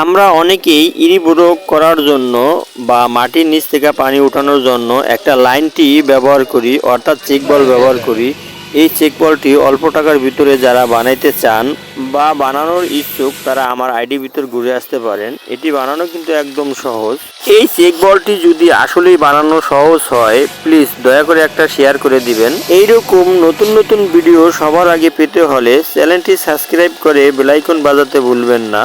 আমরা অনেকেই ইরিবোরো করার জন্য বা মাটির নিচ থেকে পানি উঠানোর জন্য একটা লাইনটি ব্যবহার করি, অর্থাৎ চেক বল ব্যবহার করি। এই চেক বলটি অল্প টাকার ভিতরে যারা বানাইতে চান বা বানানোর ইচ্ছুক তারা আমার আইডি ভিতর ঘুরে আসতে পারেন। এটি বানানো কিন্তু একদম সহজ। এই চেক বলটি যদি আসলেই বানানো সহজ হয়, প্লিজ দয়া করে একটা শেয়ার করে দিবেন। এইরকম নতুন নতুন ভিডিও সবার আগে পেতে হলে চ্যানেলটি সাবস্ক্রাইব করে বেল আইকন বাজাতে ভুলবেন না।